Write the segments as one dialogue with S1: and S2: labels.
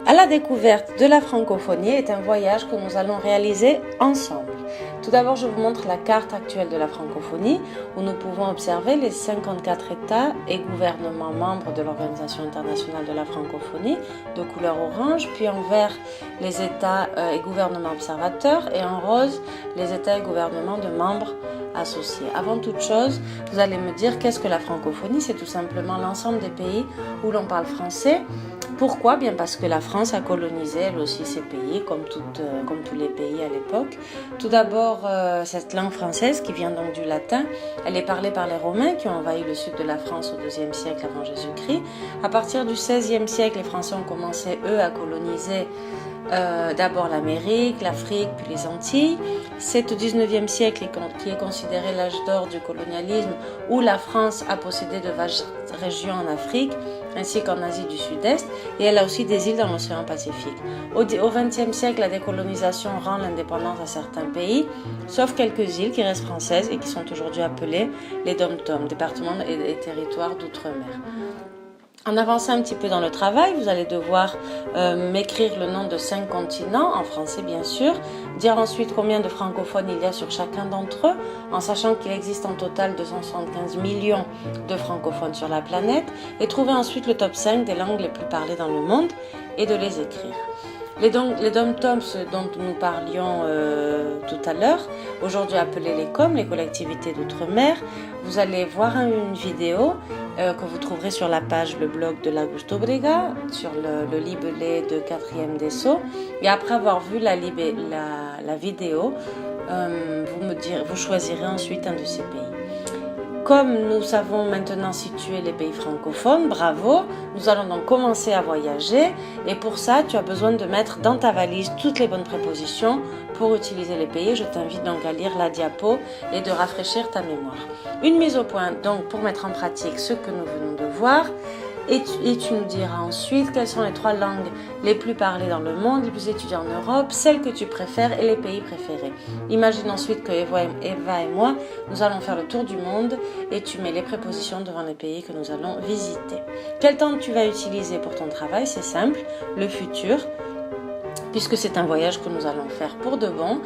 S1: À la découverte de la francophonie est un voyage que nous allons réaliser ensemble. Tout d'abord, je vous montre la carte actuelle de la francophonie où nous pouvons observer les 54 États et gouvernements membres de l'Organisation internationale de la francophonie de couleur orange, puis en vert les États et gouvernements observateurs et en rose les États et gouvernements de membres associés. Avant toute chose, vous allez me dire qu'est-ce que la francophonie? C'est tout simplement l'ensemble des pays où l'on parle français. Pourquoi? Bien parce que la France a colonisé elle aussi ces pays, comme tous les pays à l'époque. Tout d'abord, cette langue française qui vient donc du latin, elle est parlée par les Romains qui ont envahi le sud de la France au IIe siècle avant Jésus-Christ. À partir du XVIe siècle, les Français ont commencé, eux, à coloniser d'abord l'Amérique, l'Afrique, puis les Antilles. C'est au XIXe siècle qui est considéré l'âge d'or du colonialisme, où la France a possédé de vastes régions en Afrique, ainsi qu'en Asie du Sud-Est, et elle a aussi des îles dans l'océan Pacifique. Au XXe siècle, la décolonisation rend l'indépendance à certains pays, sauf quelques îles qui restent françaises et qui sont aujourd'hui appelées les DOM-TOM, départements et territoires d'outre-mer. En avançant un petit peu dans le travail, vous allez devoir m'écrire le nom de 5 continents, en français bien sûr, dire ensuite combien de francophones il y a sur chacun d'entre eux, en sachant qu'il existe en total 275 millions de francophones sur la planète, et trouver ensuite le top 5 des langues les plus parlées dans le monde et de les écrire. Les DOM-TOM dont nous parlions tout à l'heure, aujourd'hui appelés les COM, les collectivités d'outre-mer, vous allez voir une vidéo que vous trouverez sur la page, le blog de l'Augusto Brega, sur le libellé de 4e DSO. Et après avoir vu la vidéo, vous choisirez ensuite un de ces pays. Comme nous savons maintenant situer les pays francophones, bravo, nous allons donc commencer à voyager et pour ça, tu as besoin de mettre dans ta valise toutes les bonnes prépositions pour utiliser les pays. Je t'invite donc à lire la diapo et de rafraîchir ta mémoire. Une mise au point donc pour mettre en pratique ce que nous venons de voir. Et tu nous diras ensuite quelles sont les 3 langues les plus parlées dans le monde, les plus étudiées en Europe, celles que tu préfères et les pays préférés. Imagine ensuite que Eva et moi, nous allons faire le tour du monde et tu mets les prépositions devant les pays que nous allons visiter. Quel temps tu vas utiliser pour ton travail? C'est simple, le futur, puisque c'est un voyage que nous allons faire pour de bon.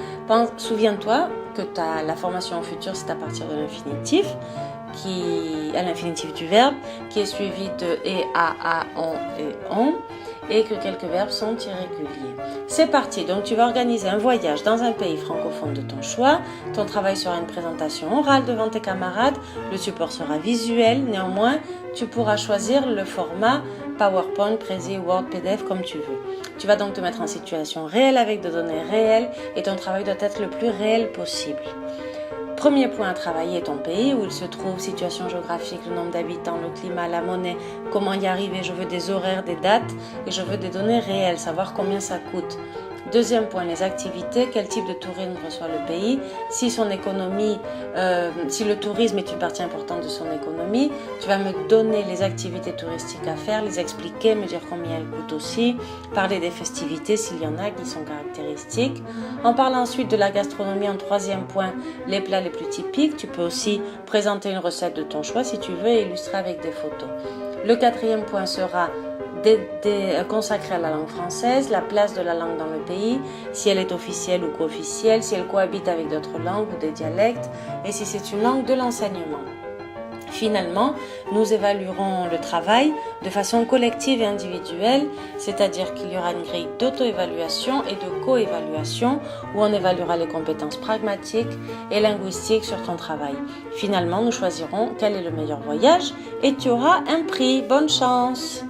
S1: Souviens-toi que la formation au futur, c'est à partir de l'infinitif, à l'infinitif du verbe, qui est suivi de et, a, on et on, et que quelques verbes sont irréguliers. C'est parti, donc tu vas organiser un voyage dans un pays francophone de ton choix. Ton travail sera une présentation orale devant tes camarades, le support sera visuel, néanmoins tu pourras choisir le format PowerPoint, Prezi, Word, PDF comme tu veux. Tu vas donc te mettre en situation réelle avec des données réelles et ton travail doit être le plus réel possible. Premier point à travailler, ton pays, où il se trouve, situation géographique, le nombre d'habitants, le climat, la monnaie, comment y arriver. Je veux des horaires, des dates et je veux des données réelles, savoir combien ça coûte. Deuxième point, les activités, quel type de tourisme reçoit le pays, si son économie, si le tourisme est une partie importante de son économie, tu vas me donner les activités touristiques à faire, les expliquer, me dire combien elles coûtent aussi, parler des festivités s'il y en a qui sont caractéristiques. En parlant ensuite de la gastronomie, en troisième point, les plats les plus typiques, tu peux aussi présenter une recette de ton choix si tu veux et illustrer avec des photos. Le quatrième point sera consacré à la langue française, la place de la langue dans le pays, si elle est officielle ou co-officielle, si elle cohabite avec d'autres langues ou des dialectes, et si c'est une langue de l'enseignement. Finalement, nous évaluerons le travail de façon collective et individuelle, c'est-à-dire qu'il y aura une grille d'auto-évaluation et de co-évaluation où on évaluera les compétences pragmatiques et linguistiques sur ton travail. Finalement, nous choisirons quel est le meilleur voyage et tu auras un prix. Bonne chance!